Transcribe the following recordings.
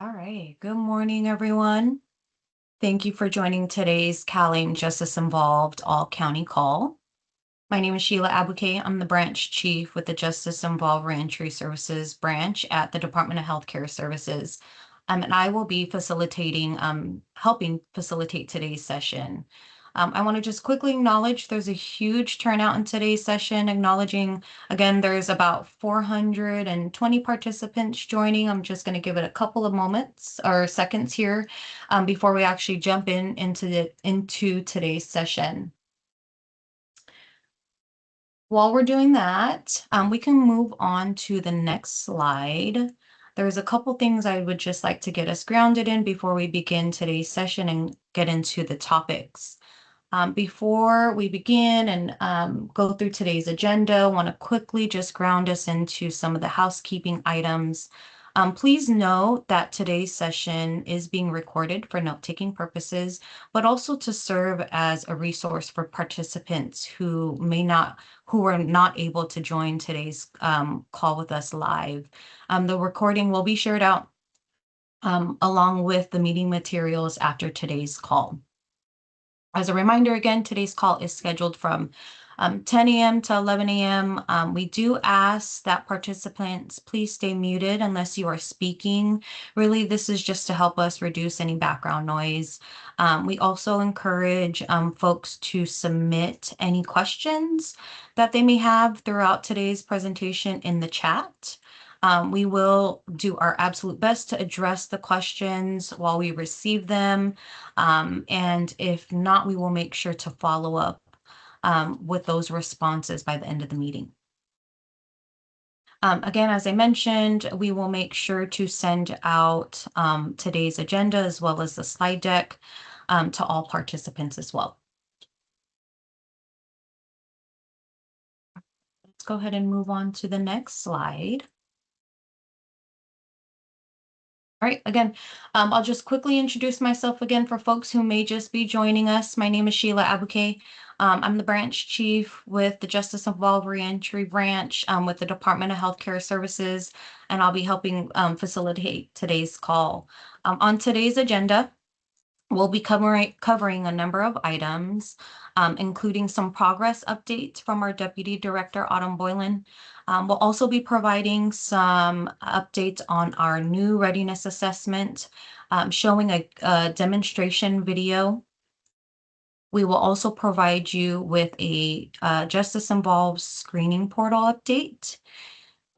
All right. Good morning, everyone. Thank you for joining today's CalAIM Justice Involved All County Call. My name is Sheila Abuke. I'm the branch chief with the Justice Involved Reentry Services branch at the Department of Healthcare Services. And I will be helping facilitate today's session. I want to just quickly acknowledge there's a huge turnout in today's session, acknowledging, again, there's about 420 participants joining. I'm just going to give it a couple of moments or seconds here before we actually jump into today's session. While we're doing that, we can move on to the next slide. There's a couple things I would just like to get us grounded in before we begin today's session and get into the topics. Before we begin and go through today's agenda, I want to quickly just ground us into some of the housekeeping items. Please note that today's session is being recorded for note-taking purposes, but also to serve as a resource for participants who were not able to join today's call with us live. The recording will be shared out along with the meeting materials after today's call. As a reminder, again, today's call is scheduled from 10 a.m. to 11 a.m. We do ask that participants please stay muted unless you are speaking. Really, this is just to help us reduce any background noise. We also encourage folks to submit any questions that they may have throughout today's presentation in the chat. We will do our absolute best to address the questions while we receive them. And if not, we will make sure to follow up with those responses by the end of the meeting. Again, as I mentioned, we will make sure to send out today's agenda as well as the slide deck to all participants as well. Let's go ahead and move on to the next slide. All right, again, I'll just quickly introduce myself again for folks who may just be joining us. My name is Sheila Abuke. I'm the branch chief with the Justice Involved Reentry branch with the Department of Healthcare Services, and I'll be helping facilitate today's call. On today's agenda, we'll be covering a number of items, including some progress updates from our Deputy Director, Autumn Boylan. We'll also be providing some updates on our new readiness assessment, showing a demonstration video. We will also provide you with a Justice Involved screening portal update.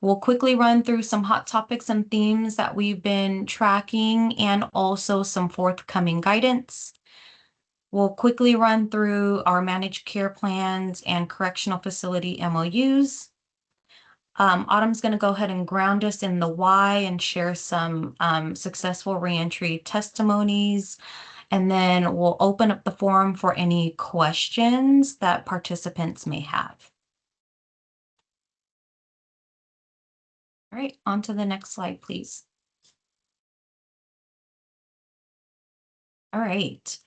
We'll quickly run through some hot topics and themes that we've been tracking and also some forthcoming guidance. We'll quickly run through our managed care plans and correctional facility MOUs. Autumn's going to go ahead and ground us in the why and share some successful reentry testimonies. And then we'll open up the forum for any questions that participants may have. All right, on to the next slide, please. All right.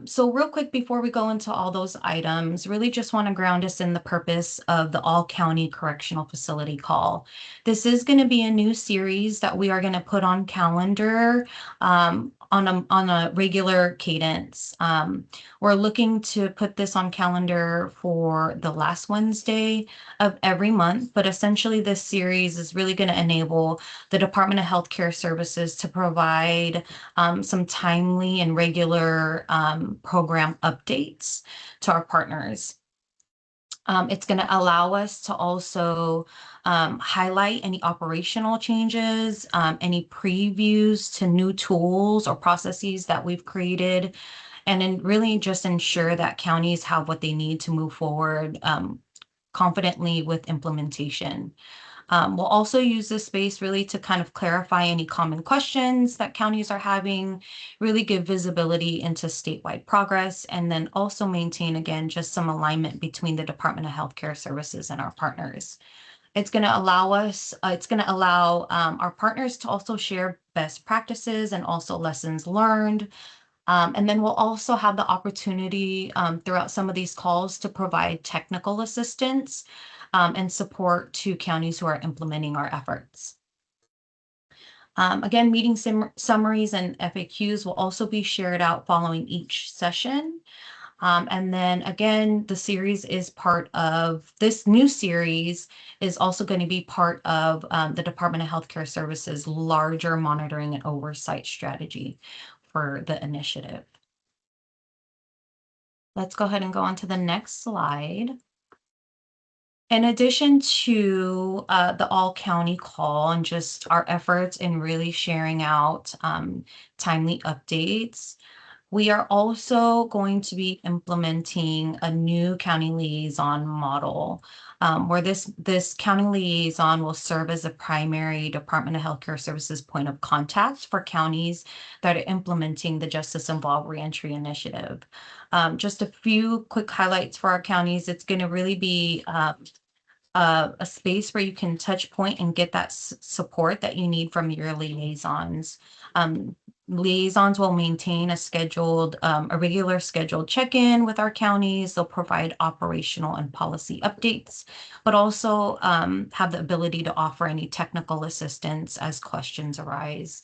So real quick before we go into all those items, really just want to ground us in the purpose of the All County Correctional Facility Call. This is going to be a new series that we are going to put on calendar on a regular cadence. We're looking to put this on calendar for the last Wednesday of every month, but essentially this series is really going to enable the Department of Healthcare Services to provide some timely and regular program updates to our partners. It's going to allow us to also highlight any operational changes, any previews to new tools or processes that we've created, and then really just ensure that counties have what they need to move forward confidently with implementation. We'll also use this space really to kind of clarify any common questions that counties are having, really give visibility into statewide progress, and then also maintain, again, just some alignment between the Department of Healthcare Services and our partners. It's going to allow our partners to also share best practices and also lessons learned. And then we'll also have the opportunity throughout some of these calls to provide technical assistance and support to counties who are implementing our efforts. Again, meeting summaries and FAQs will also be shared out following each session. And then again, the series is part of this new series is also going to be part of the Department of Healthcare Services larger monitoring and oversight strategy for the initiative. Let's go ahead and go on to the next slide. In addition to the all-county call and just our efforts in really sharing out timely updates, we are also going to be implementing a new county liaison model where this county liaison will serve as a primary Department of Healthcare Services point of contact for counties that are implementing the Justice Involved Reentry Initiative. Just a few quick highlights for our counties. It's going to really be a space where you can touch point and get that support that you need from your liaisons. Liaisons will maintain a regular scheduled check-in with our counties. They'll provide operational and policy updates, but also have the ability to offer any technical assistance as questions arise.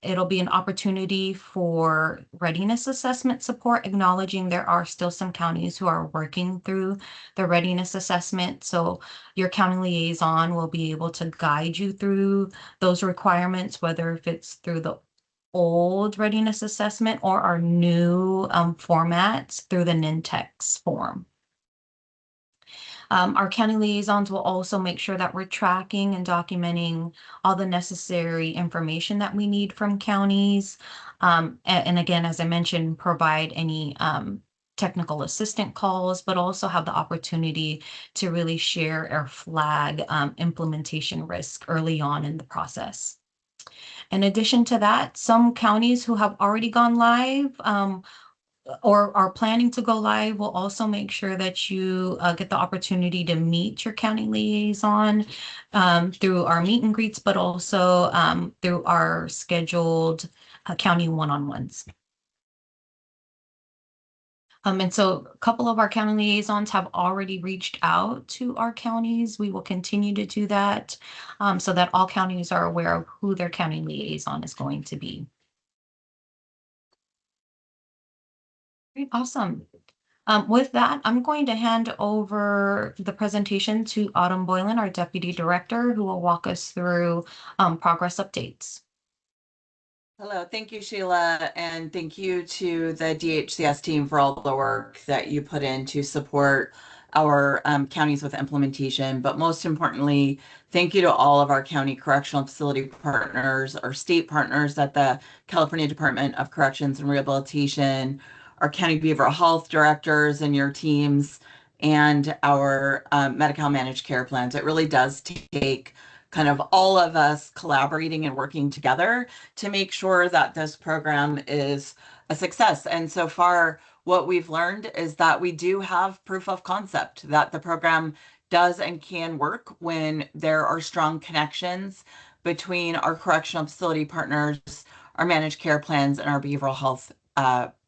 It'll be an opportunity for readiness assessment support, acknowledging there are still some counties who are working through the readiness assessment. So your county liaison will be able to guide you through those requirements, whether if it's through the old readiness assessment or our new formats through the NINTEX form. Our county liaisons will also make sure that we're tracking and documenting all the necessary information that we need from counties. And again, as I mentioned, provide any technical assistant calls, but also have the opportunity to really share or flag implementation risk early on in the process. In addition to that, some counties who have already gone live or are planning to go live will also make sure that you get the opportunity to meet your county liaison through our meet and greets, but also through our scheduled county one-on-ones. And so a couple of our county liaisons have already reached out to our counties. We will continue to do that so that all counties are aware of who their county liaison is going to be. Great, awesome. With that, I'm going to hand over the presentation to Autumn Boylan, our Deputy Director, who will walk us through progress updates. Hello, thank you, Sheila, and thank you to the DHCS team for all the work that you put in to support our counties with implementation. But most importantly, thank you to all of our county correctional facility partners, our state partners at the California Department of Corrections and Rehabilitation, our county behavioral health directors and your teams, and our Medi Cal managed care plans. It really does take kind of all of us collaborating and working together to make sure that this program is a success. And so far, what we've learned is that we do have proof of concept that the program does and can work when there are strong connections between our correctional facility partners, our managed care plans, and our behavioral health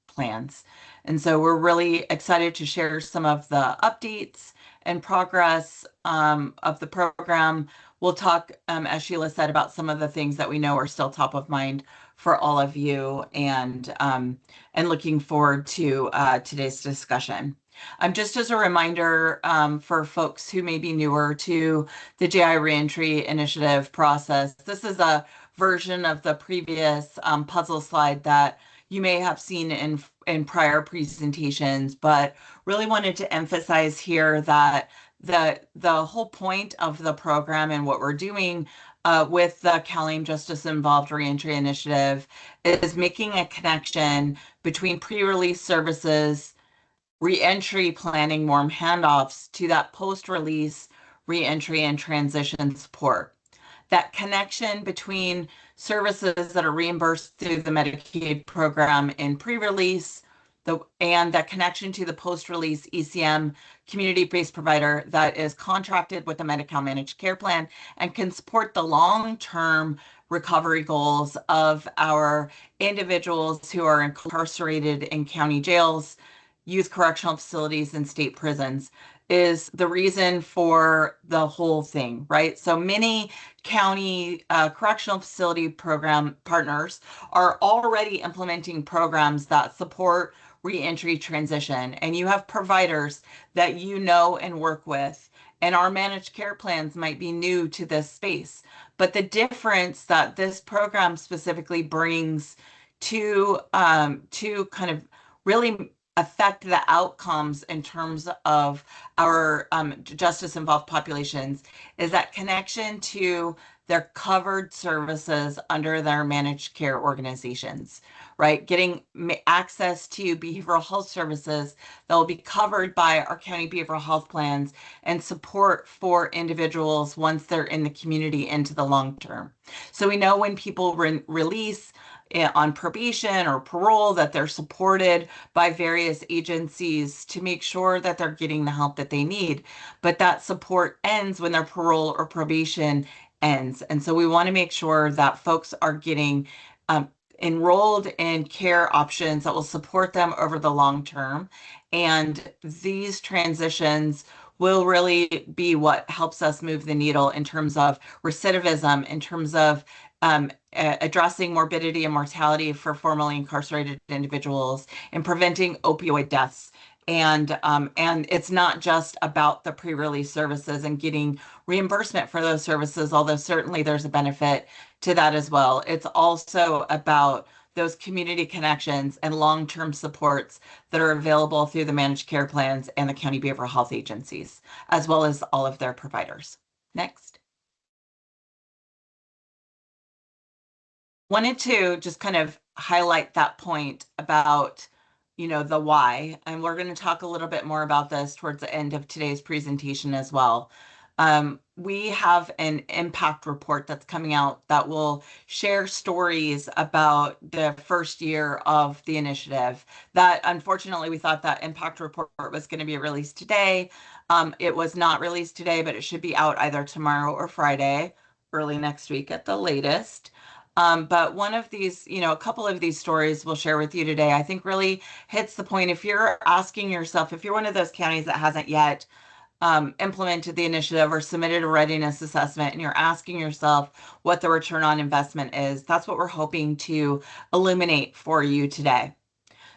plans. And so we're really excited to share some of the updates and progress of the program. We'll talk, as Sheila said, about some of the things that we know are still top of mind for all of you, and looking forward to today's discussion. Just as a reminder for folks who may be newer to the JI Reentry Initiative process, this is a version of the previous puzzle slide that you may have seen in prior presentations, but really wanted to emphasize here that the whole point of the program and what we're doing with the CalAIM Justice Involved Reentry Initiative is making a connection between pre-release services, reentry planning, warm handoffs, to that post-release reentry and transition support. That connection between services that are reimbursed through the Medicaid program in pre-release, and that connection to the post-release ECM community-based provider that is contracted with the Medi Cal managed care plan and can support the long-term recovery goals of our individuals who are incarcerated in county jails, youth correctional facilities, and state prisons is the reason for the whole thing, right? So many county correctional facility program partners are already implementing programs that support reentry transition, and you have providers that you know and work with, and our managed care plans might be new to this space. But the difference that this program specifically brings to kind of really affect the outcomes in terms of our justice involved populations is that connection to their covered services under their managed care organizations, right? Getting access to behavioral health services that will be covered by our county behavioral health plans and support for individuals once they're in the community into the long term. So we know when people release on probation or parole that they're supported by various agencies to make sure that they're getting the help that they need. But that support ends when their parole or probation ends. And so we want to make sure that folks are getting enrolled in care options that will support them over the long term. And these transitions will really be what helps us move the needle in terms of recidivism, in terms of addressing morbidity and mortality for formerly incarcerated individuals, and preventing opioid deaths. And it's not just about the pre-release services and getting reimbursement for those services, although certainly there's a benefit to that as well. It's also about those community connections and long-term supports that are available through the managed care plans and the county behavioral health agencies, as well as all of their providers. Next. Wanted to just kind of highlight that point about, the why, and we're going to talk a little bit more about this towards the end of today's presentation as well. We have an impact report that's coming out that will share stories about the first year of the initiative. That unfortunately, we thought that impact report was going to be released today. It was not released today, but it should be out either tomorrow or Friday, early next week at the latest. But one of these, a couple of these stories we'll share with you today, I think really hits the point. If you're asking yourself, if you're one of those counties that hasn't yet implemented the initiative or submitted a readiness assessment, and you're asking yourself what the return on investment is, that's what we're hoping to illuminate for you today.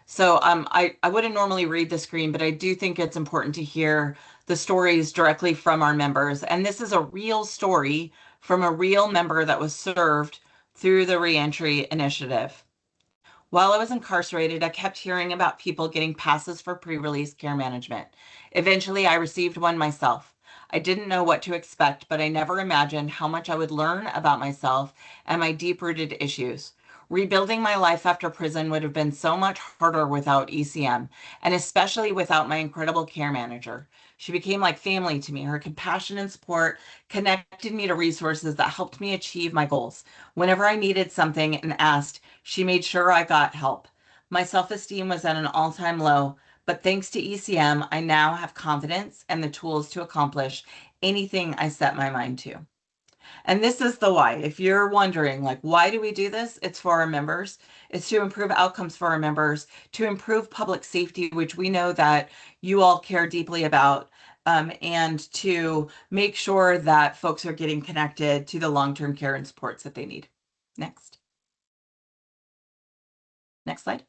So I wouldn't normally read the screen, but I do think it's important to hear the stories directly from our members. And this is a real story from a real member that was served through the Reentry Initiative. While I was incarcerated, I kept hearing about people getting passes for pre-release care management. Eventually, I received one myself. I didn't know what to expect, but I never imagined how much I would learn about myself and my deep-rooted issues. Rebuilding my life after prison would have been so much harder without ECM, and especially without my incredible care manager. She became like family to me. Her compassion and support connected me to resources that helped me achieve my goals. Whenever I needed something and asked, she made sure I got help. My self-esteem was at an all-time low, but thanks to ECM, I now have confidence and the tools to accomplish anything I set my mind to. And this is the why. If you're wondering, like, why do we do this? It's for our members. It's to improve outcomes for our members, to improve public safety, which we know that you all care deeply about, and to make sure that folks are getting connected to the long-term care and supports that they need. Next. Next slide.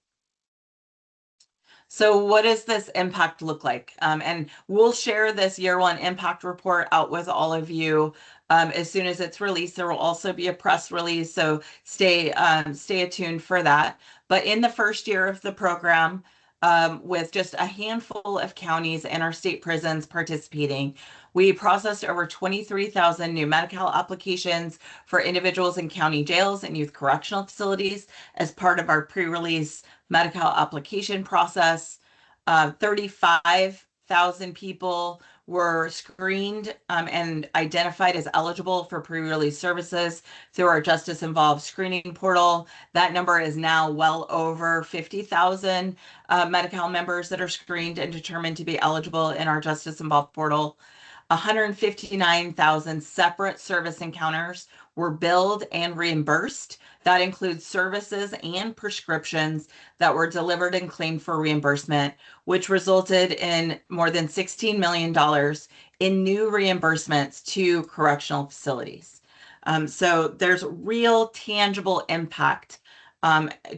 So what does this impact look like? And we'll share this year one impact report out with all of you as soon as it's released. There will also be a press release, so stay attuned for that. But in the first year of the program, with just a handful of counties and our state prisons participating, we processed over 23,000 new Medi Cal applications for individuals in county jails and youth correctional facilities as part of our pre-release Medi Cal application process. 35,000 people were screened and identified as eligible for pre-release services through our Justice Involved screening portal. That number is now well over 50,000 Medi Cal members that are screened and determined to be eligible in our Justice Involved portal. 159,000 separate service encounters were billed and reimbursed. That includes services and prescriptions that were delivered and claimed for reimbursement, which resulted in more than $16 million in new reimbursements to correctional facilities. So there's real tangible impact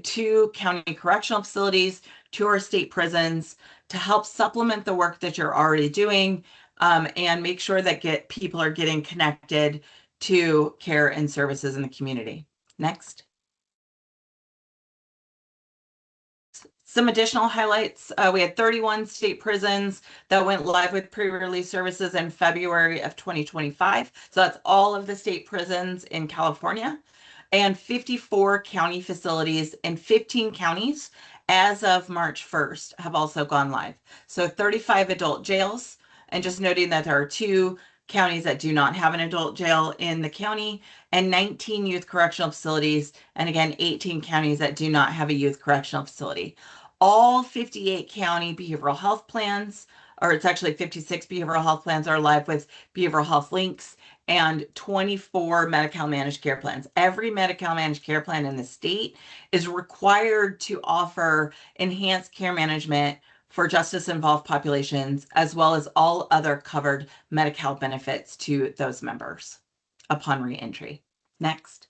to county correctional facilities, to our state prisons, to help supplement the work that you're already doing, and make sure that people are getting connected to care and services in the community. Next. Some additional highlights. We had 31 state prisons that went live with pre-release services in February of 2025. So that's all of the state prisons in California, and 54 county facilities in 15 counties as of March 1st have also gone live. So 35 adult jails, and just noting that there are 2 counties that do not have an adult jail in the county, and 19 youth correctional facilities, and again, 18 counties that do not have a youth correctional facility. All 58 county behavioral health plans, or it's actually 56 behavioral health plans, are live with behavioral health links, and 24 Medi Cal managed care plans. Every Medi Cal managed care plan in the state is required to offer enhanced care management for justice-involved populations, as well as all other covered Medi Cal benefits to those members upon reentry. Next.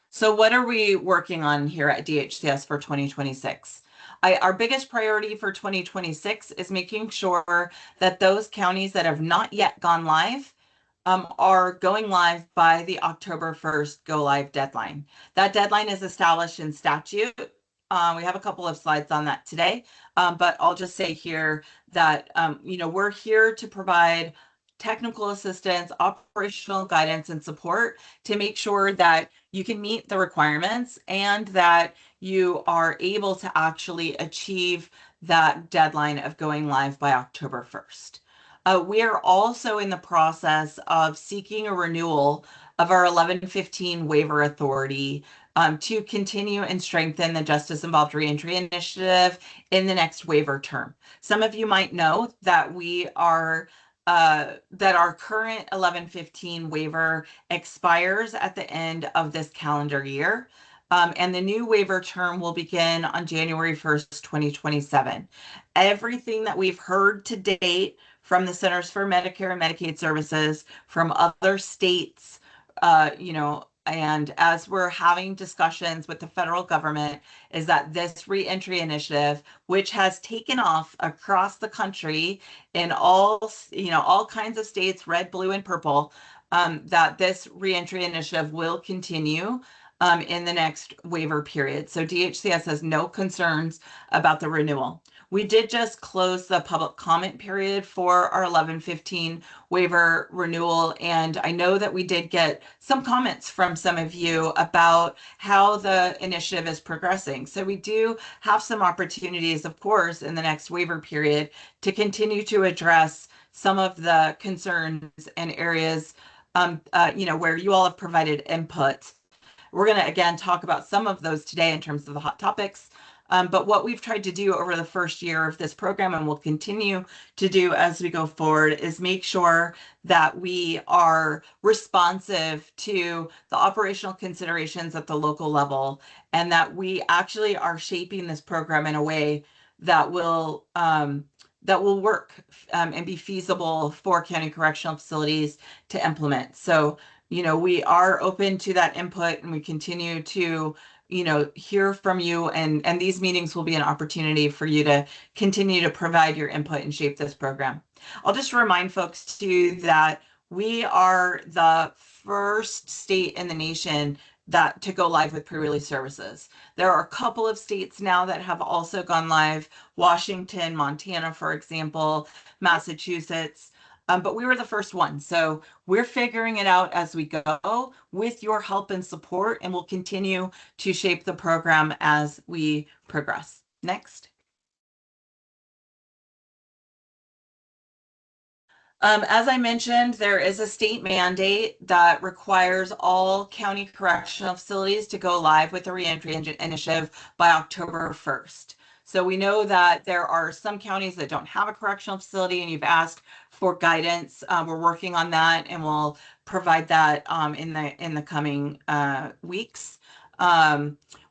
So what are we working on here at DHCS for 2026? Our biggest priority for 2026 is making sure that those counties that have not yet gone live are going live by the October 1st go live deadline. That deadline is established in statute. We have a couple of slides on that today, but I'll just say here that we're here to provide technical assistance, operational guidance, and support to make sure that you can meet the requirements and that you are able to actually achieve that deadline of going live by October 1st. We are also in the process of seeking a renewal of our 1115 waiver authority to continue and strengthen the Justice Involved Reentry Initiative in the next waiver term. Some of you might know that that our current 1115 waiver expires at the end of this calendar year. And the new waiver term will begin on January 1st, 2027. Everything that we've heard to date from the Centers for Medicare and Medicaid Services, from other states, and as we're having discussions with the federal government, is that this reentry initiative, which has taken off across the country in all kinds of states, red, blue, and purple, that this reentry initiative will continue in the next waiver period. So DHCS has no concerns about the renewal. We did just close the public comment period for our 1115 waiver renewal, and I know that we did get some comments from some of you about how the initiative is progressing. So we do have some opportunities, of course, in the next waiver period to continue to address some of the concerns and areas where you all have provided input. We're going to, again, talk about some of those today in terms of the hot topics. But what we've tried to do over the first year of this program, and will continue to do as we go forward, is make sure that we are responsive to the operational considerations at the local level, and that we actually are shaping this program in a way that will work and be feasible for county correctional facilities to implement. So, we are open to that input, and we continue to hear from you, and these meetings will be an opportunity for you to continue to provide your input and shape this program. I'll just remind folks too that we are the first state in the nation to go live with pre-release services. There are a couple of states now that have also gone live: Washington, Montana, for example, Massachusetts. But we were the first one. So we're figuring it out as we go with your help and support, and we'll continue to shape the program as we progress. Next. As I mentioned, there is a state mandate that requires all county correctional facilities to go live with the reentry initiative by October 1st. So we know that there are some counties that don't have a correctional facility, and you've asked for guidance. We're working on that, and we'll provide that in the coming weeks.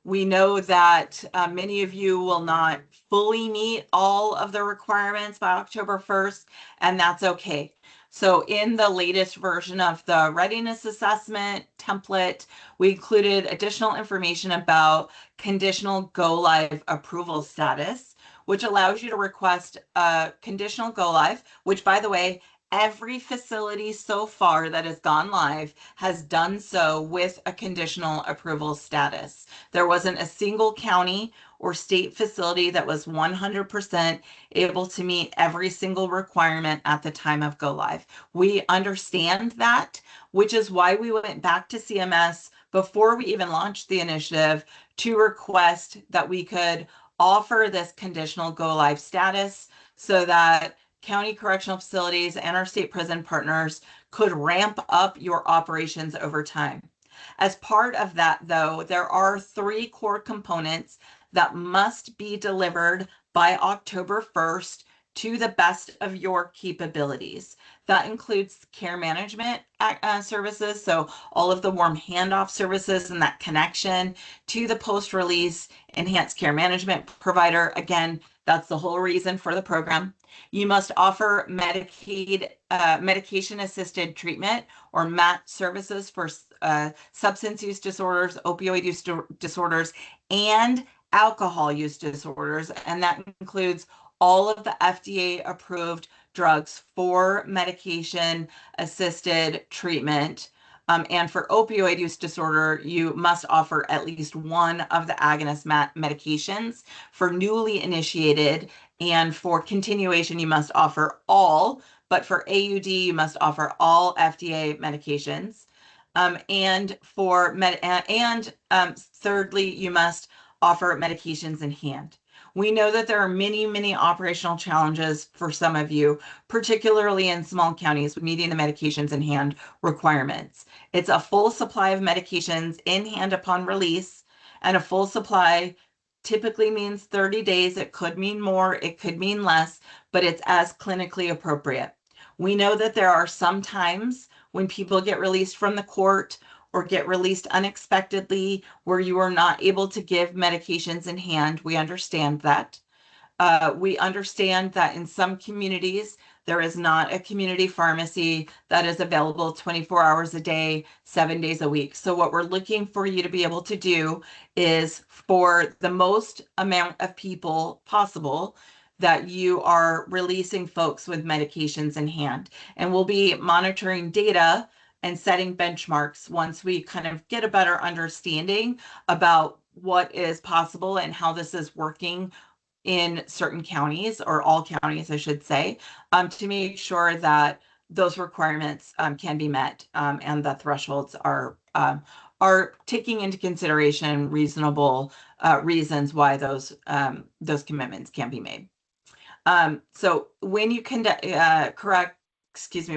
We know that many of you will not fully meet all of the requirements by October 1st, and that's okay. So in the latest version of the readiness assessment template, we included additional information about conditional go live approval status, which allows you to request a conditional go live, which, by the way, every facility so far that has gone live has done so with a conditional approval status. There wasn't a single county or state facility that was 100% able to meet every single requirement at the time of go live. We understand that, which is why we went back to CMS before we even launched the initiative to request that we could offer this conditional go live status so that county correctional facilities and our state prison partners could ramp up your operations over time. As part of that, though, there are 3 core components that must be delivered by October 1st to the best of your capabilities. That includes care management services, so all of the warm handoff services and that connection to the post-release enhanced care management provider. Again, that's the whole reason for the program. You must offer Medicaid medication-assisted treatment or MAT services for substance use disorders, opioid use disorders, and alcohol use disorders. And that includes all of the FDA-approved drugs for medication-assisted treatment. And for opioid use disorder, you must offer at least one of the agonist medications for newly initiated, and for continuation, you must offer all, but for AUD, you must offer all FDA medications. And for thirdly, you must offer medications in hand. We know that there are many operational challenges for some of you, particularly in small counties, with meeting the medications in hand requirements. It's a full supply of medications in hand upon release, and a full supply typically means 30 days. It could mean more, it could mean less, but it's as clinically appropriate. We know that there are some times when people get released from the court or get released unexpectedly where you are not able to give medications in hand. We understand that. We understand that in some communities, there is not a community pharmacy that is available 24 hours a day, 7 days a week. So what we're looking for you to be able to do is, for the most amount of people possible, that you are releasing folks with medications in hand. And we'll be monitoring data and setting benchmarks once we kind of get a better understanding about what is possible and how this is working in certain counties, or all counties, I should say, to make sure that those requirements can be met, and the thresholds are taking into consideration reasonable reasons why those commitments can be made. So when you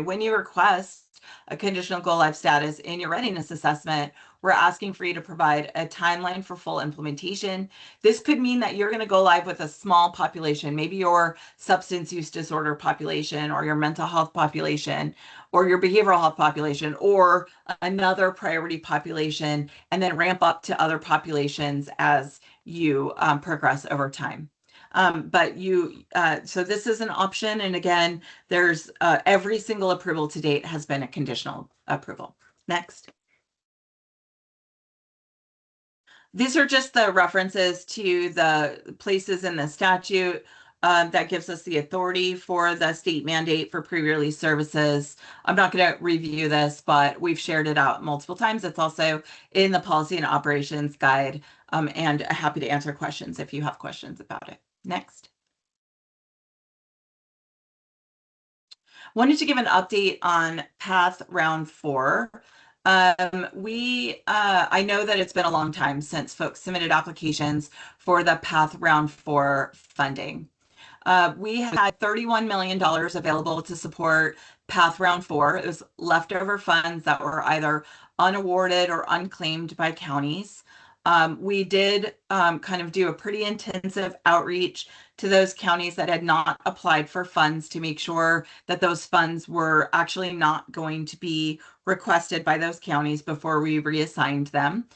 when you request a conditional go live status in your readiness assessment, we're asking for you to provide a timeline for full implementation. This could mean that you're going to go live with a small population, maybe your substance use disorder population, or your mental health population, or your behavioral health population, or another priority population, and then ramp up to other populations as you progress over time. So this is an option. And again, there's every single approval to date has been a conditional approval. Next. These are just the references to the places in the statute that gives us the authority for the state mandate for pre-release services. I'm not going to review this, but we've shared it out multiple times. It's also in the policy and operations guide, and happy to answer questions if you have questions about it. Next. Wanted to give an update on Path Round 4. I know that it's been a long time since folks submitted applications for the Path Round 4 funding. We had $31 million available to support Path Round 4. It was leftover funds that were either unawarded or unclaimed by counties. We did kind of do a pretty intensive outreach to those counties that had not applied for funds to make sure that those funds were actually not going to be requested by those counties before we reassigned them.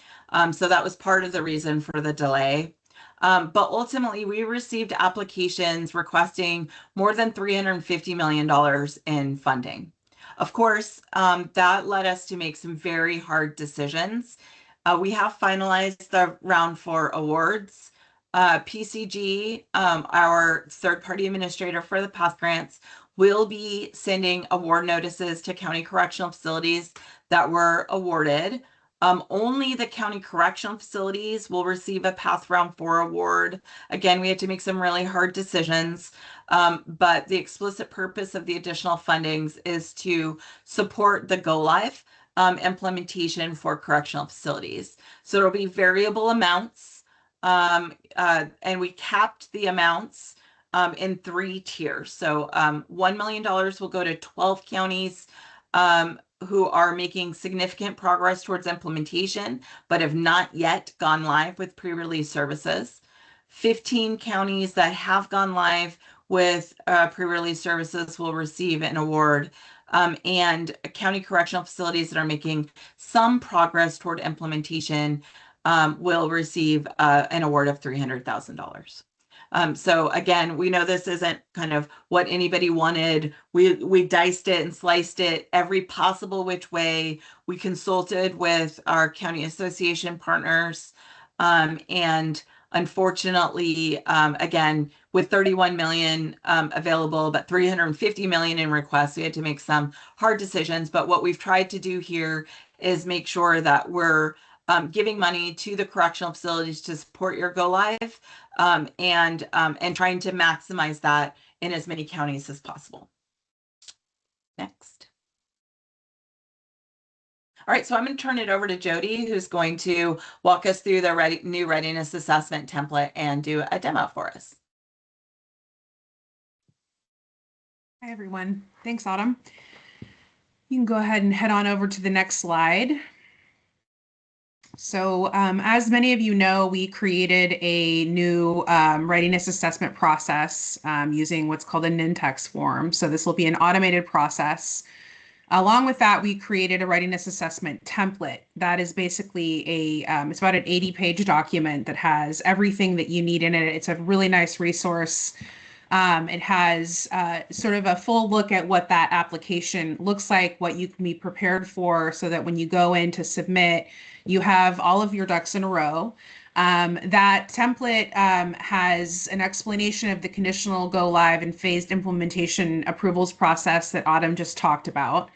So that was part of the reason for the delay. But ultimately, we received applications requesting more than $350 million in funding. Of course, that led us to make some very hard decisions. We have finalized the round 4 awards. PCG, our third-party administrator for the PATH grants, will be sending award notices to county correctional facilities that were awarded. Only the county correctional facilities will receive a PATH Round 4 award. Again, we had to make some really hard decisions, but the explicit purpose of the additional fundings is to support the Go Live implementation for correctional facilities. So it'll be variable amounts, and we capped the amounts in 3 tiers. So $1 million will go to 12 counties who are making significant progress towards implementation, but have not yet gone live with pre-release services. 15 counties that have gone live with pre-release services will receive an award. And county correctional facilities that are making some progress toward implementation will receive an award of $300,000. So again, we know this isn't kind of what anybody wanted. We diced it and sliced it every possible which way. We consulted with our county association partners, and unfortunately, again, with 31 million available, but 350 million in requests, we had to make some hard decisions. But what we've tried to do here is make sure that we're giving money to the correctional facilities to support your go live, and trying to maximize that in as many counties as possible. Next. All right, so I'm going to turn it over to Jody, who's going to walk us through the new readiness assessment template and do a demo for us. Hi, everyone. Thanks, Autumn. You can go ahead and head on over to the next slide. So as many of you know, we created a new readiness assessment process using what's called a NINTEX form. So this will be an automated process. Along with that, we created a readiness assessment template. That is basically it's about an 80-page document that has everything that you need in it. It's a really nice resource. It has sort of a full look at what that application looks like, what you can be prepared for, so that when you go in to submit, you have all of your ducks in a row. That template has an explanation of the conditional go live and phased implementation approvals process that Autumn just talked about.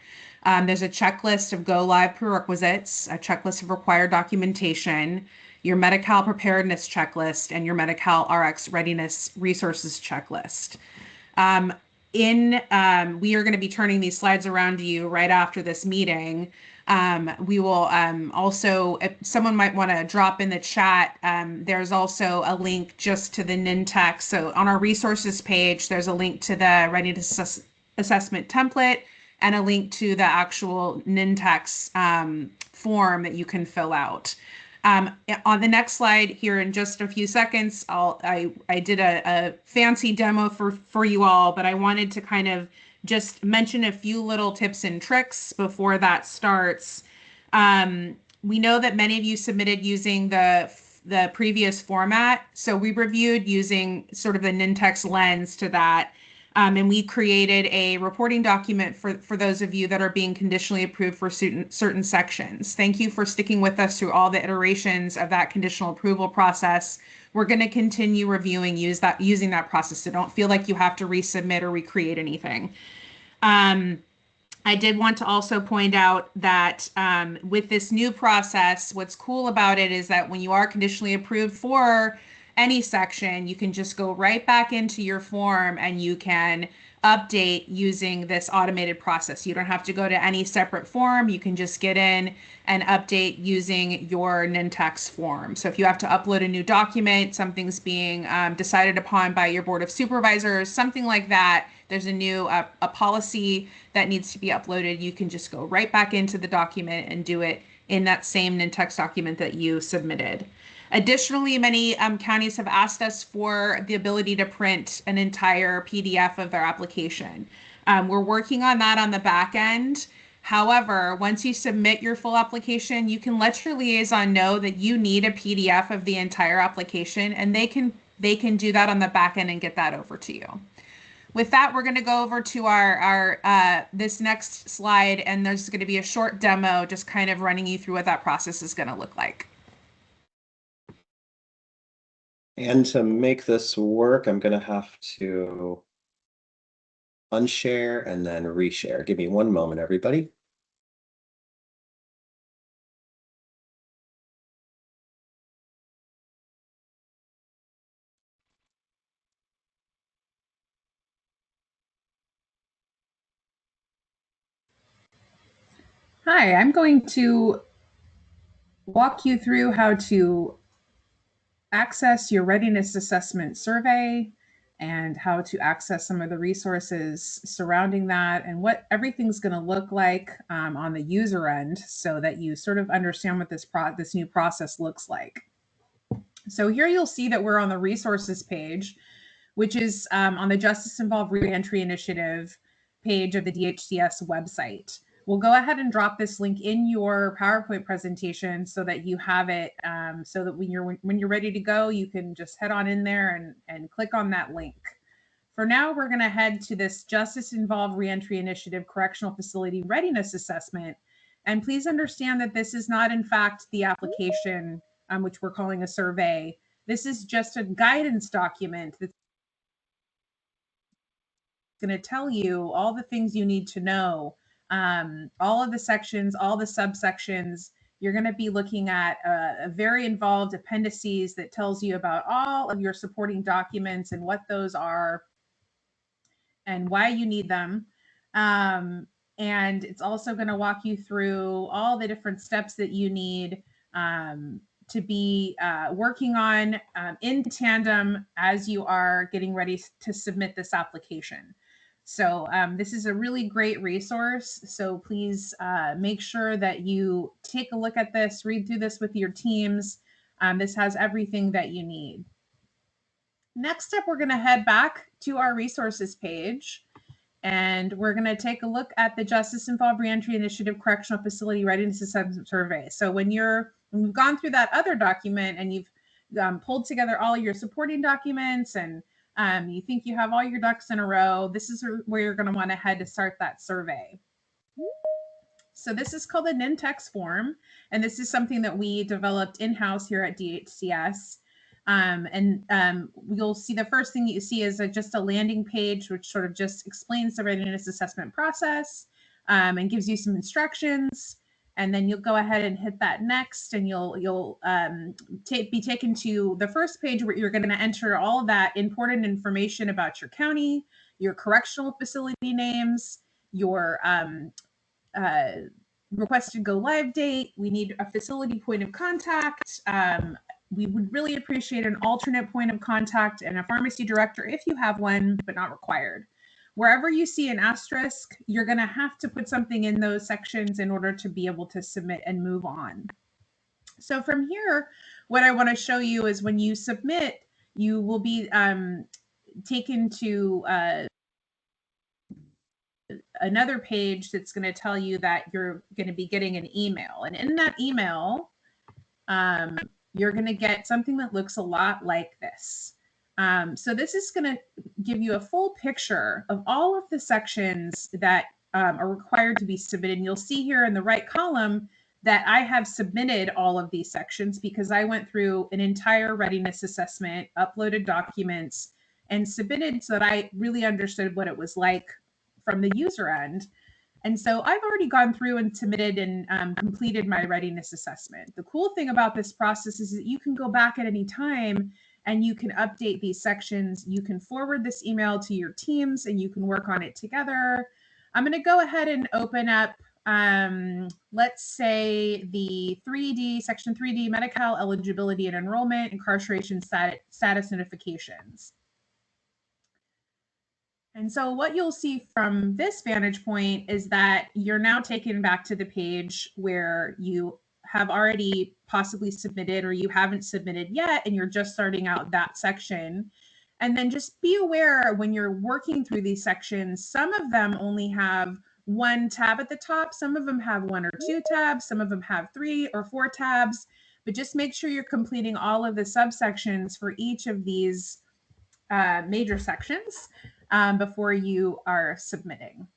There's a checklist of go live prerequisites, a checklist of required documentation, your Medi Cal preparedness checklist, and your Medi Cal RX readiness resources checklist. We are going to be turning these slides around to you right after this meeting. We will also, if someone might want to drop in the chat, there's also a link just to the NINTEX. So on our resources page, there's a link to the readiness assessment template and a link to the actual NINTEX form that you can fill out. On the next slide here in just a few seconds, I did a fancy demo for you all, but I wanted to kind of just mention a few little tips and tricks before that starts. We know that many of you submitted using the previous format, so we reviewed using sort of the NINTEX lens to that. And we created a reporting document for those of you that are being conditionally approved for certain sections. Thank you for sticking with us through all the iterations of that conditional approval process. We're going to continue reviewing using that process, so don't feel like you have to resubmit or recreate anything. I did want to also point out that with this new process, what's cool about it is that when you are conditionally approved for any section, you can just go right back into your form and you can update using this automated process. You don't have to go to any separate form. You can just get in and update using your NINTEX form. So if you have to upload a new document, something's being decided upon by your board of supervisors, something like that, there's a new a policy that needs to be uploaded, you can just go right back into the document and do it in that same in-text document that you submitted. Additionally, many counties have asked us for the ability to print an entire PDF of their application. We're working on that on the back end. However, once you submit your full application, you can let your liaison know that you need a PDF of the entire application, and they can do that on the back end and get that over to you. With that, we're going to go over to our this next slide, and there's going to be a short demo just kind of running you through what that process is going to look like. And to make this work, I'm going to have to unshare and then reshare. Give me one moment, everybody. Hi, I'm going to walk you through how to access your readiness assessment survey and how to access some of the resources surrounding that and what everything's going to look like on the user end so that you sort of understand what this new process looks like. So here you'll see that we're on the resources page, which is on the Justice Involved Reentry Initiative page of the DHCS website. We'll go ahead and drop this link in your PowerPoint presentation so that you have it, so that when you're ready to go, you can just head on in there and click on that link. For now, we're going to head to this Justice Involved Reentry Initiative Correctional Facility Readiness Assessment. And please understand that this is not, in fact, the application, which we're calling a survey. This is just a guidance document that's going to tell you all the things you need to know, all of the sections, all the subsections. You're going to be looking at a very involved appendices that tells you about all of your supporting documents and what those are and why you need them. And it's also going to walk you through all the different steps that you need to be working on in tandem as you are getting ready to submit this application. So this is a really great resource. So please make sure that you take a look at this, read through this with your teams. This has everything that you need. Next up, we're going to head back to our resources page. And we're going to take a look at the Justice Involved Reentry Initiative Correctional Facility Readiness Assessment Survey. So when you've gone through that other document and you've pulled together all your supporting documents and you think you have all your ducks in a row, this is where you're going to want to head to start that survey. So this is called an in-text form, and this is something that we developed in-house here at DHCS. You'll see the first thing that you see is just a landing page, which sort of just explains the readiness assessment process and gives you some instructions. And then you'll go ahead and hit that next, and you'll be taken to the first page where you're going to enter all of that important information about your county, your correctional facility names, your requested go live date. We need a facility point of contact. We would really appreciate an alternate point of contact and a pharmacy director if you have one, but not required. Wherever you see an asterisk, you're going to have to put something in those sections in order to be able to submit and move on. So from here, what I want to show you is when you submit, you will be taken to another page that's going to tell you that you're going to be getting an email. And in that email, you're going to get something that looks a lot like this. So this is going to give you a full picture of all of the sections that are required to be submitted. And you'll see here in the right column that I have submitted all of these sections because I went through an entire readiness assessment, uploaded documents, and submitted so that I really understood what it was like from the user end. And so I've already gone through and submitted and completed my readiness assessment. The cool thing about this process is that you can go back at any time and you can update these sections. You can forward this email to your teams and you can work on it together. I'm going to go ahead and open up, let's say the 3D, section 3D, Medi Cal eligibility and enrollment, incarceration status notifications. And so what you'll see from this vantage point is that you're now taken back to the page where you have already possibly submitted or you haven't submitted yet and you're just starting out that section. And then just be aware when you're working through these sections, some of them only have one tab at the top. Some of them have 1 or 2 tabs. Some of them have 3 or 4 tabs. But just make sure you're completing all of the subsections for each of these major sections before you are submitting.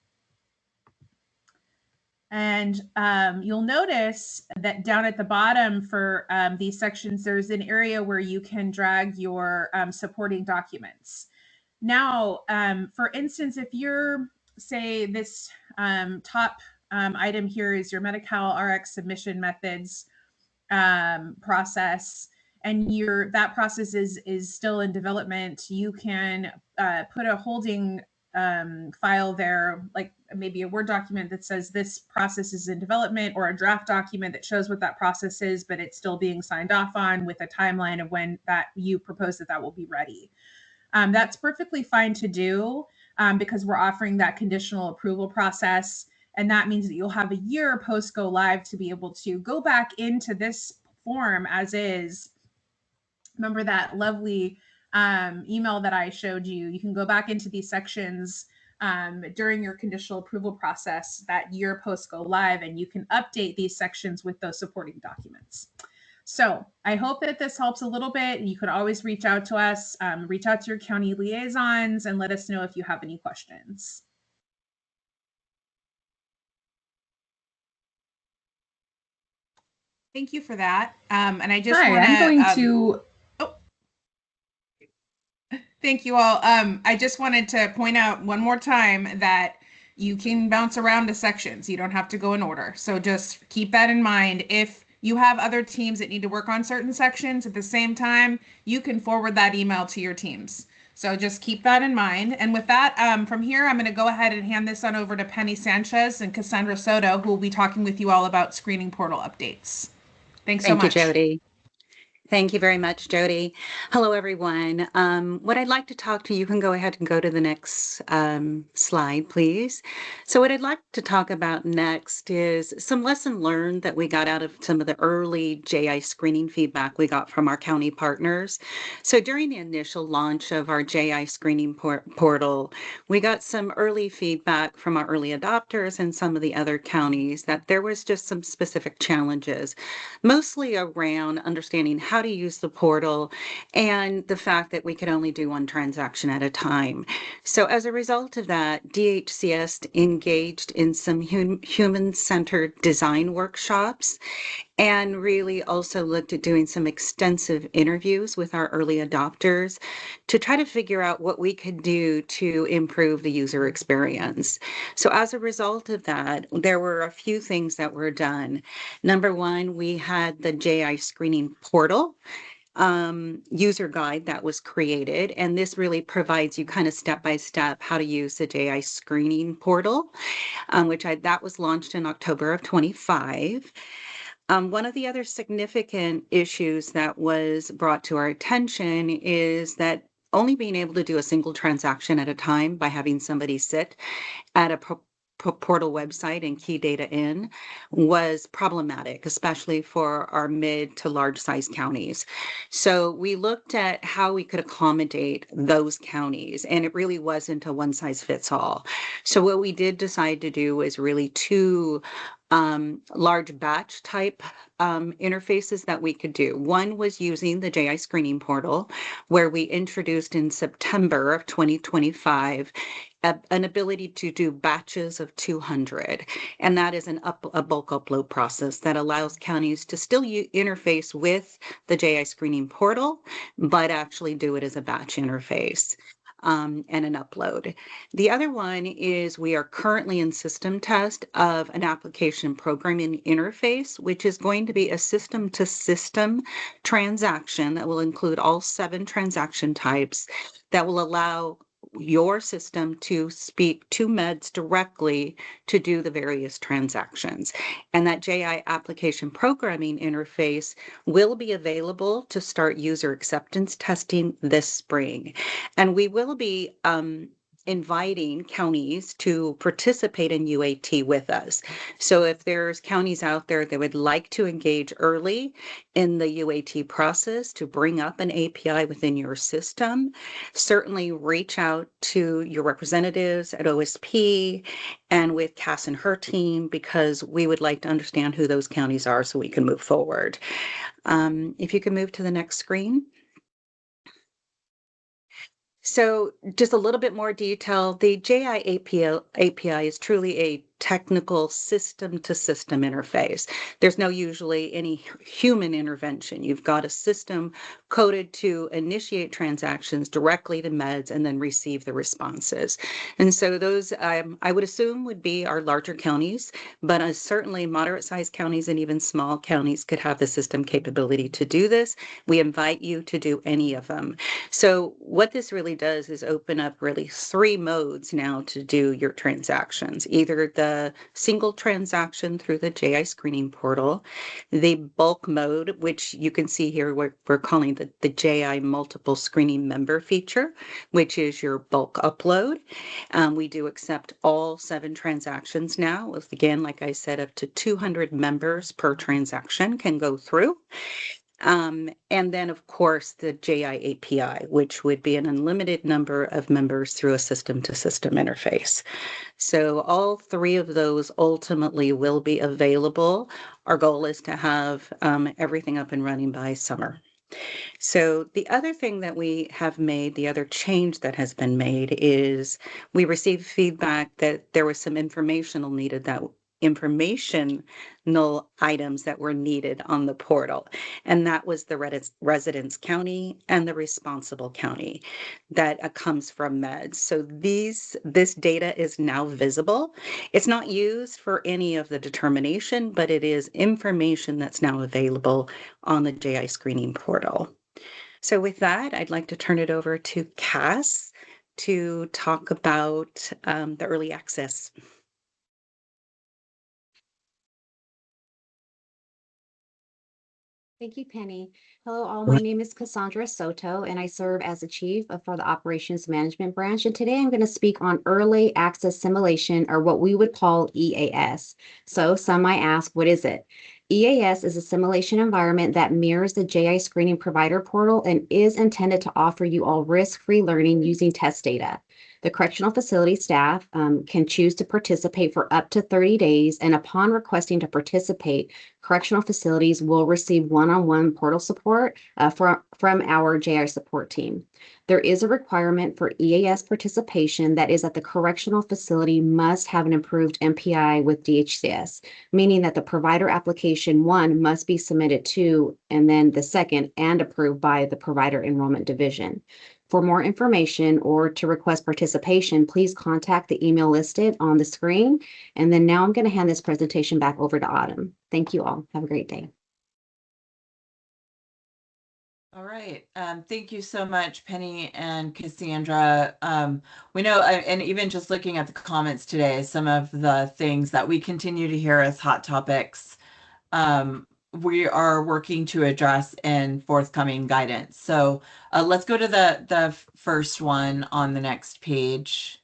And you'll notice that down at the bottom for these sections, there's an area where you can drag your supporting documents. Now, for instance, if you're, say, this top item here is your Medi Cal RX submission methods process, and that process is still in development, you can put a holding file there, like maybe a Word document that says this process is in development, or a draft document that shows what that process is, but it's still being signed off on with a timeline of when that you propose that will be ready. That's perfectly fine to do because we're offering that conditional approval process. And that means that you'll have a year post go live to be able to go back into this form as is. Remember that lovely email that I showed you? You can go back into these sections during your conditional approval process that year post go live, and you can update these sections with those supporting documents. So I hope that this helps a little bit. You could always reach out to us, reach out to your county liaisons, and let us know if you have any questions. Thank you for that. And I just want I'm going to. Thank you all. I just wanted to point out one more time that you can bounce around to sections. You don't have to go in order. So just keep that in mind. If you have other teams that need to work on certain sections at the same time, you can forward that email to your teams. So just keep that in mind. And with that, from here, I'm going to go ahead and hand this on over to Penny Sanchez and Cassandra Soto, who will be talking with you all about screening portal updates. Thanks so much. Thank you, Jody. Thank you very much, Jody. Hello, everyone. What I'd like to talk to you can go ahead and go to the next slide, please. So what I'd like to talk about next is some lesson learned that we got out of some of the early JI screening feedback we got from our county partners. So during the initial launch of our JI screening portal, we got some early feedback from our early adopters and some of the other counties that there was just some specific challenges, mostly around understanding how to use the portal and the fact that we could only do one transaction at a time. So as a result of that, DHCS engaged in some human-centered design workshops and really also looked at doing some extensive interviews with our early adopters to try to figure out what we could do to improve the user experience. So as a result of that, there were a few things that were done. Number one, we had the JI screening portal user guide that was created, and this really provides you kind of step-by-step how to use the JI screening portal, that was launched in October of 25. One of the other significant issues that was brought to our attention is that only being able to do a single transaction at a time by having somebody sit at a portal website and key data in was problematic, especially for our mid to large size counties. So we looked at how we could accommodate those counties, and it really wasn't a one size fits all. So what we did decide to do was really two large batch type interfaces that we could do. One was using the JI screening portal, where we introduced in September of 2025 an ability to do batches of 200. And that is a bulk upload process that allows counties to still interface with the JI screening portal, but actually do it as a batch interface. And an upload. The other one is we are currently in system test of an application programming interface, which is going to be a system to system transaction that will include all 7 transaction types that will allow your system to speak to meds directly to do the various transactions. And that JI application programming interface will be available to start user acceptance testing this spring. And we will be inviting counties to participate in UAT with us. So if there's counties out there that would like to engage early in the UAT process to bring up an API within your system, certainly reach out to your representatives at OSP and with Cass and her team, because we would like to understand who those counties are so we can move forward. If you can move to the next screen. So just a little bit more detail. The JI API is truly a technical system-to-system interface. There's no usually any human intervention. You've got a system coded to initiate transactions directly to meds and then receive the responses. And so those, I would assume, would be our larger counties, but certainly moderate-sized counties and even small counties could have the system capability to do this. We invite you to do any of them. So what this really does is open up really 3 modes now to do your transactions, either the single transaction through the JI screening portal, the bulk mode, which you can see here, we're calling the JI multiple screening member feature, which is your bulk upload. We do accept all 7 transactions now. Again, like I said, up to 200 members per transaction can go through. And then, of course, the JI API, which would be an unlimited number of members through a system-to-system interface. So all 3 of those ultimately will be available. Our goal is to have everything up and running by summer. So the other thing that we have made, the other change that has been made, is we received feedback that there was some informational items that were needed on the portal, and that was the residence county and the responsible county that comes from meds. So this data is now visible. It's not used for any of the determination, but it is information that's now available on the JI screening portal. So with that, I'd like to turn it over to Cass to talk about the early access. Thank you, Penny. Hello, all. My name is Cassandra Soto, and I serve as the chief for the Operations Management Branch. And today I'm going to speak on early access simulation, or what we would call EAS. So some might ask, what is it? EAS is a simulation environment that mirrors the JI screening provider portal and is intended to offer you all risk-free learning using test data. The correctional facility staff can choose to participate for up to 30 days, and upon requesting to participate, correctional facilities will receive one-on-one portal support from our JI support team. There is a requirement for EAS participation, that is that the correctional facility must have an approved MPI with DHCS, meaning that the provider application 1 must be submitted to, and then the second, and approved by the provider enrollment division. For more information or to request participation, please contact the email listed on the screen. And then now I'm going to hand this presentation back over to Autumn. Thank you all. Have a great day. All right. Thank you so much, Penny and Cassandra. We know, and even just looking at the comments today, some of the things that we continue to hear as hot topics, we are working to address in forthcoming guidance. So let's go to the first one on the next page.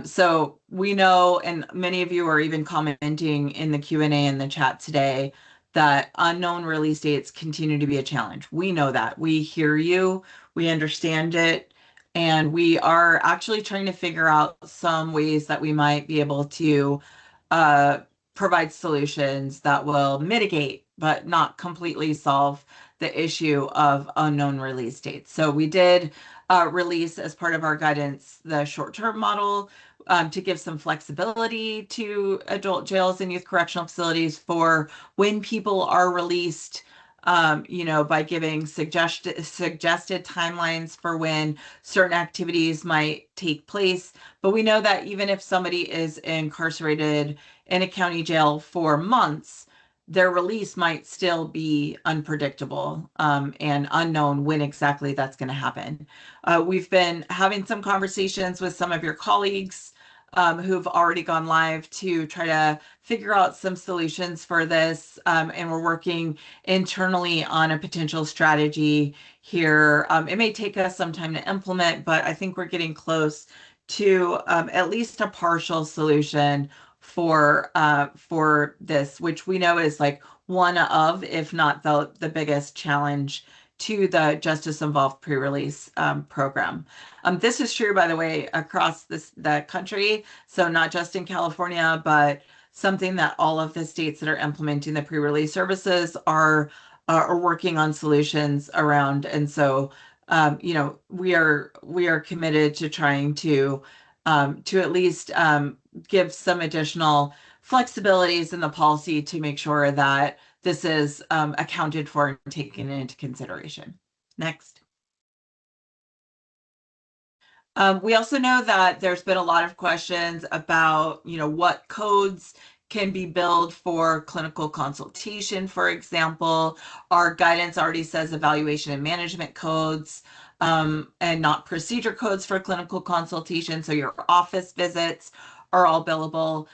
So we know, and many of you are even commenting in the Q&A in the chat today, that unknown release dates continue to be a challenge. We know that. We hear you, we understand it, and we are actually trying to figure out some ways that we might be able to provide solutions that will mitigate, but not completely solve, the issue of unknown release dates. So we did release, as part of our guidance, the short-term model to give some flexibility to adult jails and youth correctional facilities for when people are released, by giving suggested timelines for when certain activities might take place. But we know that even if somebody is incarcerated in a county jail for months, their release might still be unpredictable and unknown when exactly that's going to happen. We've been having some conversations with some of your colleagues who've already gone live to try to figure out some solutions for this. And we're working internally on a potential strategy here. It may take us some time to implement, but I think we're getting close to at least a partial solution for this, which we know is like one of, if not the biggest challenge to the Justice Involved pre-release program. This is true, by the way, across the country. So not just in California, but something that all of the states that are implementing the pre-release services are working on solutions around. And so, you know, we are committed to trying to at least give some additional flexibilities in the policy to make sure that this is accounted for and taken into consideration. Next. We also know that there's been a lot of questions about, you know, what codes can be billed for clinical consultation, for example. Our guidance already says evaluation and management codes, and not procedure codes for clinical consultation. So your office visits are all billable.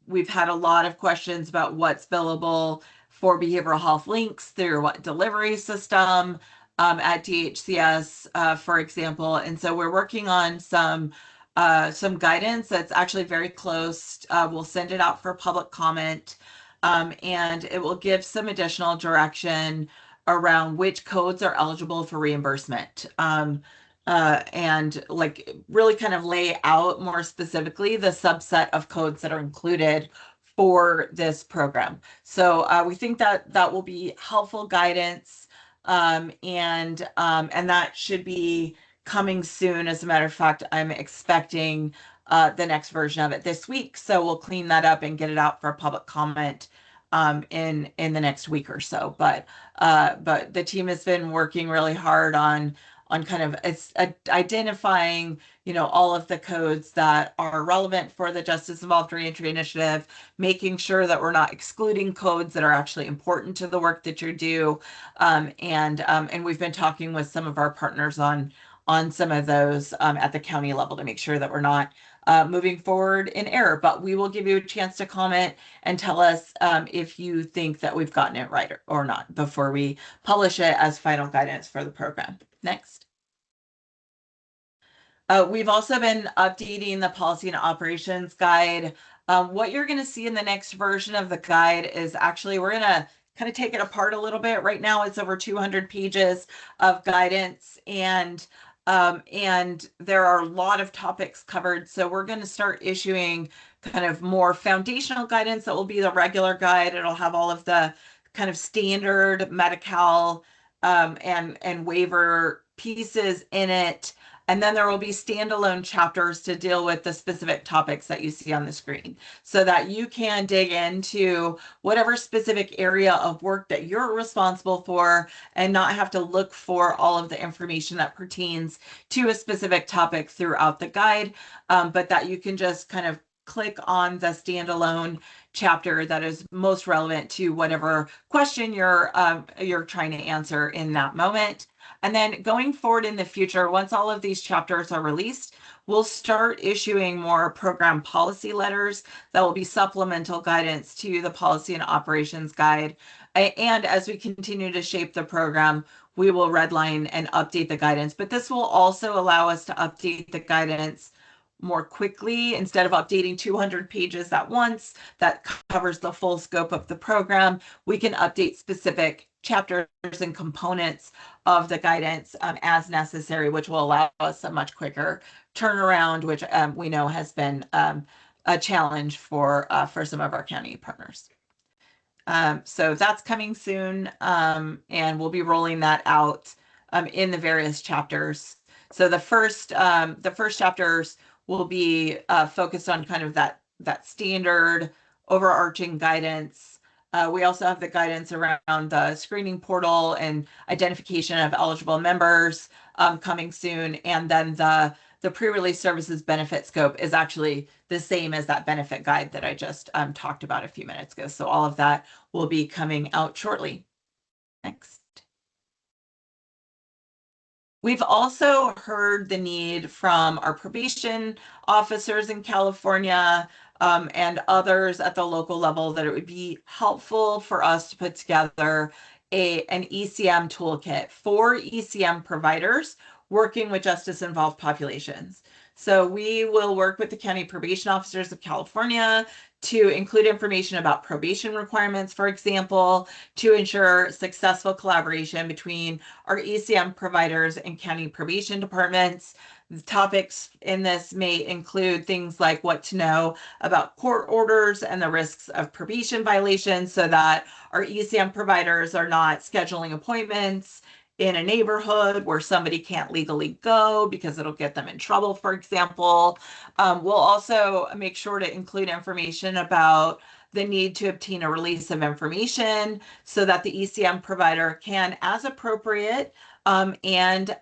We've had a lot of questions about what's billable for behavioral health links through what delivery system at DHCS, for example. And so we're working on some guidance that's actually very close. We'll send it out for public comment, and it will give some additional direction around which codes are eligible for reimbursement. And like really kind of lay out more specifically the subset of codes that are included for this program. So we think that that will be helpful guidance, and that should be coming soon. As a matter of fact, I'm expecting the next version of it this week. So we'll clean that up and get it out for public comment in the next week or so. But the team has been working really hard on kind of identifying, you know, all of the codes that are relevant for the Justice Involved Reentry Initiative, making sure that we're not excluding codes that are actually important to the work that you do. And we've been talking with some of our partners on some of those at the county level to make sure that we're not moving forward in error. But we will give you a chance to comment and tell us if you think that we've gotten it right or not before we publish it as final guidance for the program. Next. We've also been updating the policy and operations guide. What you're going to see in the next version of the guide is actually, we're going to kind of take it apart a little bit. Right now, it's over 200 pages of guidance, and there are a lot of topics covered. So we're going to start issuing kind of more foundational guidance that will be the regular guide. It'll have all of the kind of standard Medi Cal and waiver pieces in it. And then there will be standalone chapters to deal with the specific topics that you see on the screen, so that you can dig into whatever specific area of work that you're responsible for and not have to look for all of the information that pertains to a specific topic throughout the guide, but that you can just kind of click on the standalone chapter that is most relevant to whatever question you're trying to answer in that moment. And then going forward in the future, once all of these chapters are released, we'll start issuing more program policy letters that will be supplemental guidance to the policy and operations guide. And as we continue to shape the program, we will redline and update the guidance. But this will also allow us to update the guidance more quickly. Instead of updating 200 pages at once that covers the full scope of the program, we can update specific chapters and components of the guidance as necessary, which will allow us a much quicker turnaround, which we know has been a challenge for some of our county partners. So that's coming soon, and we'll be rolling that out in the various chapters. So the first chapters will be focused on kind of that standard overarching guidance. We also have the guidance around the screening portal and identification of eligible members coming soon. And then the pre-release services benefit scope is actually the same as that benefit guide that I just talked about a few minutes ago. So all of that will be coming out shortly. Next. We've also heard the need from our probation officers in California and others at the local level that it would be helpful for us to put together an ECM toolkit for ECM providers working with justice-involved populations. So we will work with the county probation officers of California to include information about probation requirements, for example, to ensure successful collaboration between our ECM providers and county probation departments. The topics in this may include things like what to know about court orders and the risks of probation violations so that our ECM providers are not scheduling appointments in a neighborhood where somebody can't legally go because it'll get them in trouble, for example. We'll also make sure to include information about the need to obtain a release of information so that the ECM provider can, as appropriate and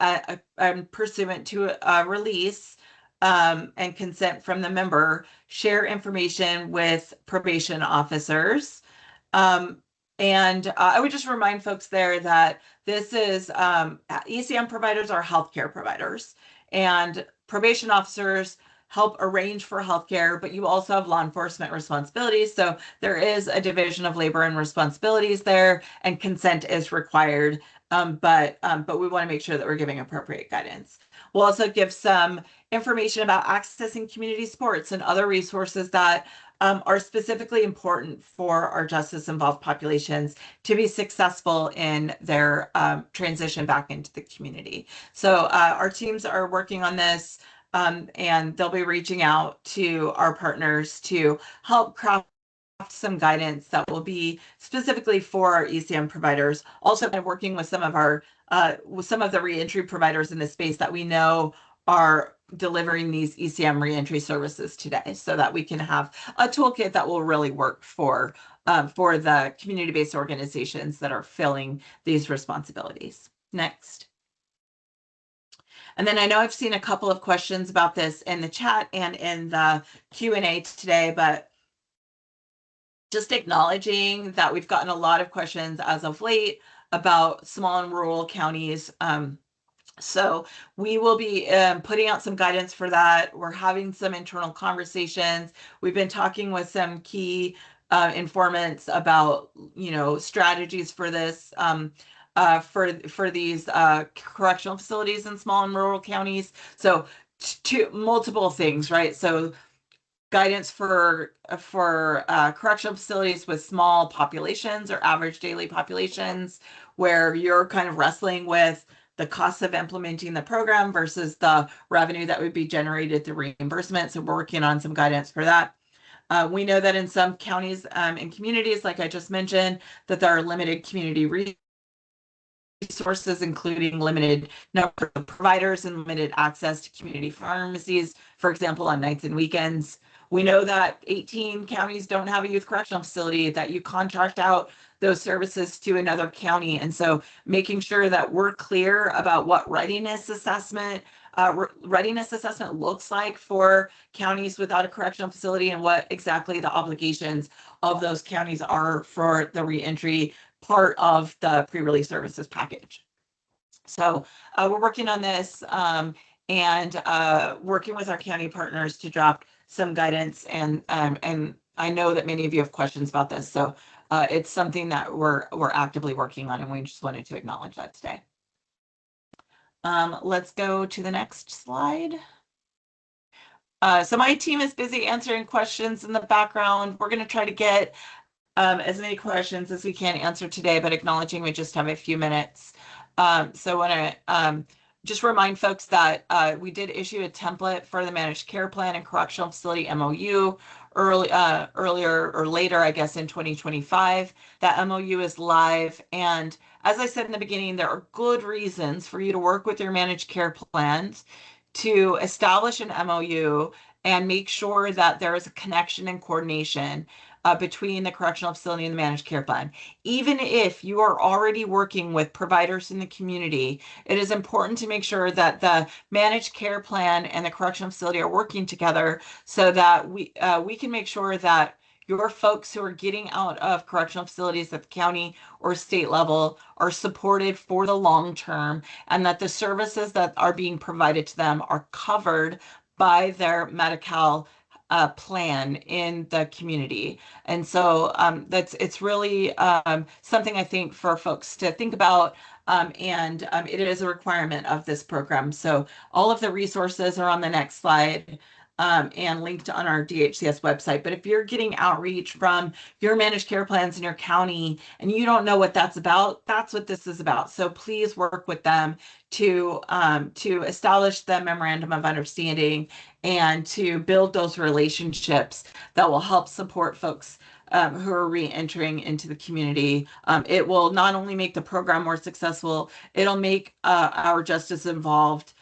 pursuant to a release and consent from the member, share information with probation officers. And I would just remind folks there that this is ECM providers are healthcare providers, and probation officers help arrange for healthcare, but you also have law enforcement responsibilities. So there is a division of labor and responsibilities there, and consent is required. But we want to make sure that we're giving appropriate guidance. We'll also give some information about accessing community sports and other resources that are specifically important for our justice-involved populations to be successful in their transition back into the community. So our teams are working on this, and they'll be reaching out to our partners to help craft some guidance that will be specifically for our ECM providers. Also, been working with some of the reentry providers in this space that we know are delivering these ECM reentry services today, so that we can have a toolkit that will really work for the community-based organizations that are filling these responsibilities. Next. And then I know I've seen a couple of questions about this in the chat and in the Q&A today, but just acknowledging that we've gotten a lot of questions as of late about small and rural counties. So we will be putting out some guidance for that. We're having some internal conversations. We've been talking with some key informants about, strategies for this, for these correctional facilities in small and rural counties. So multiple things, right? So guidance for correctional facilities with small populations or average daily populations, where you're kind of wrestling with the costs of implementing the program versus the revenue that would be generated through reimbursement. So we're working on some guidance for that. We know that in some counties and communities, like I just mentioned, that there are limited community resources, including limited number of providers and limited access to community pharmacies, for example, on nights and weekends. We know that 18 counties don't have a youth correctional facility, that you contract out those services to another county. And so making sure that we're clear about what readiness assessment looks like for counties without a correctional facility, and what exactly the obligations of those counties are for the reentry part of the pre-release services package. So we're working on this and working with our county partners to draft some guidance, and I know that many of you have questions about this, so it's something that we're actively working on, and we just wanted to acknowledge that today. Let's go to the next slide. So my team is busy answering questions in the background. We're going to try to get as many questions as we can answer today, but acknowledging we just have a few minutes. So I want to just remind folks that we did issue a template for the managed care plan and correctional facility MOU earlier or later, I guess, in 2025. That MOU is live. And as I said in the beginning, there are good reasons for you to work with your managed care plans to establish an MOU and make sure that there is a connection and coordination between the correctional facility and the managed care plan. Even if you are already working with providers in the community, it is important to make sure that the managed care plan and the correctional facility are working together, so that we can make sure that your folks who are getting out of correctional facilities at the county or state level are supported for the long term, and that the services that are being provided to them are covered by their Medi Cal plan in the community. And so it's really something I think for folks to think about. And it is a requirement of this program. So all of the resources are on the next slide. And linked on our DHCS website. But if you're getting outreach from your managed care plans in your county and you don't know what that's about, that's what this is about. So please work with them to establish the memorandum of understanding and to build those relationships that will help support folks who are re-entering into the community. It will not only make the program more successful, it'll make our justice involved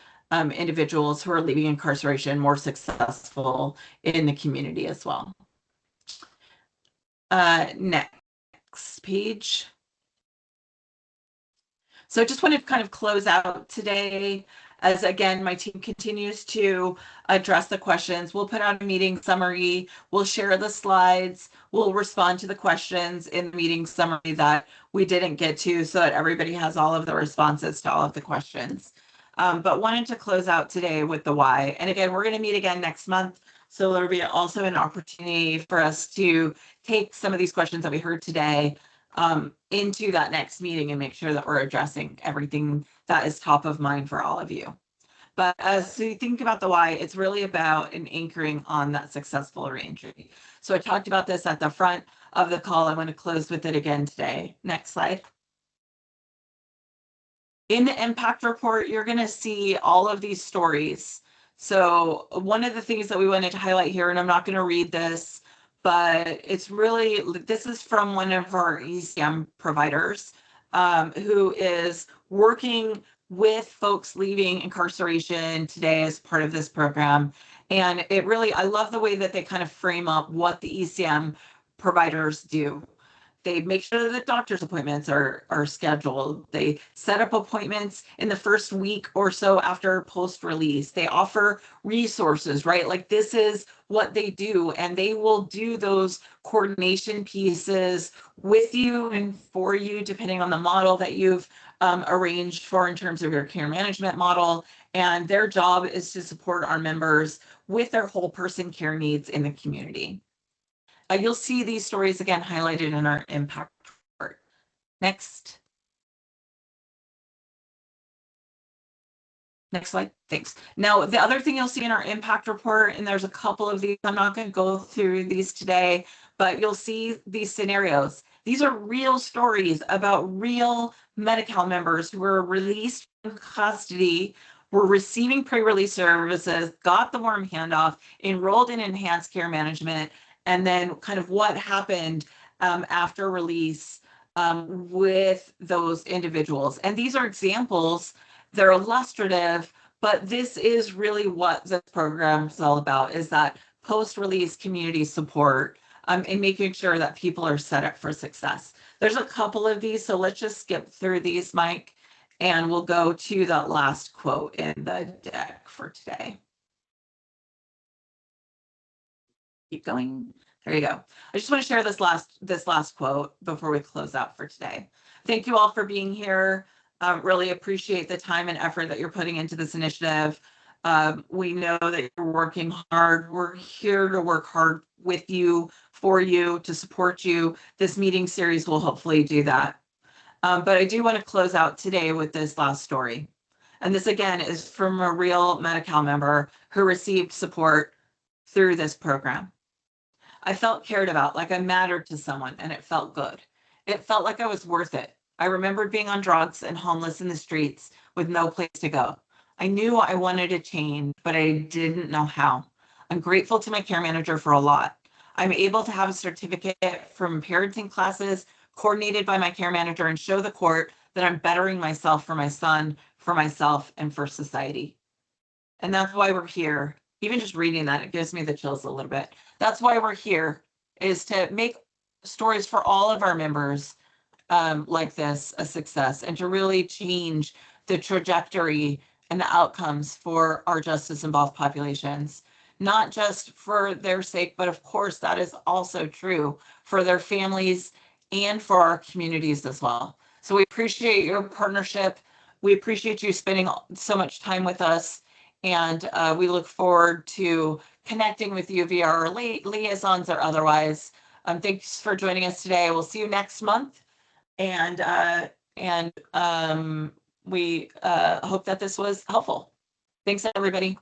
individuals who are leaving incarceration more successful in the community as well. Next page. So I just want to kind of close out today as, again, my team continues to address the questions. We'll put out a meeting summary. We'll share the slides. We'll respond to the questions in the meeting summary that we didn't get to so that everybody has all of the responses to all of the questions. But wanted to close out today with the why. And again, we're going to meet again next month. So there'll be also an opportunity for us to take some of these questions that we heard today into that next meeting and make sure that we're addressing everything that is top of mind for all of you. But as you think about the why, it's really about an anchoring on that successful reentry. So I talked about this at the front of the call. I want to close with it again today. Next slide. In the impact report, you're going to see all of these stories. So one of the things that we wanted to highlight here, and I'm not going to read this, but it's really, this is from one of our ECM providers who is working with folks leaving incarceration today as part of this program. And it really, I love the way that they kind of frame up what the ECM providers do. They make sure that doctor's appointments are scheduled. They set up appointments in the first week or so after post-release. They offer resources, right? Like this is what they do. And they will do those coordination pieces with you and for you, depending on the model that you've arranged for in terms of your care management model. And their job is to support our members with their whole person care needs in the community. You'll see these stories again highlighted in our impact report. Next. Next slide. Thanks. Now, the other thing you'll see in our impact report, and there's a couple of these, I'm not going to go through these today, but you'll see these scenarios. These are real stories about real Medi Cal members who were released from custody, were receiving pre-release services, got the warm handoff, enrolled in enhanced care management, and then kind of what happened after release with those individuals. And these are examples, they're illustrative, but this is really what this program is all about, is that post-release community support and making sure that people are set up for success. There's a couple of these, so let's just skip through these, Mike, and we'll go to that last quote in the deck for today. Keep going. There you go. I just want to share this last quote before we close out for today. Thank you all for being here. Really appreciate the time and effort that you're putting into this initiative. We know that you're working hard. We're here to work hard with you, for you, to support you. This meeting series will hopefully do that. But I do want to close out today with this last story. And this again is from a real Medi Cal member who received support through this program. I felt cared about, like I mattered to someone, and it felt good. It felt like I was worth it. I remembered being on drugs and homeless in the streets with no place to go. I knew I wanted to change, but I didn't know how. I'm grateful to my care manager for a lot. I'm able to have a certificate from parenting classes coordinated by my care manager and show the court that I'm bettering myself for my son, for myself, and for society. And that's why we're here. Even just reading that, it gives me the chills a little bit. That's why we're here, is to make stories for all of our members like this a success, and to really change the trajectory and the outcomes for our justice involved populations. not just for their sake, but of course, that is also true for their families and for our communities as well. So we appreciate your partnership. We appreciate you spending so much time with us. And we look forward to connecting with you via our liaisons or otherwise. Thanks for joining us today. We'll see you next month. And we hope that this was helpful. Thanks, everybody.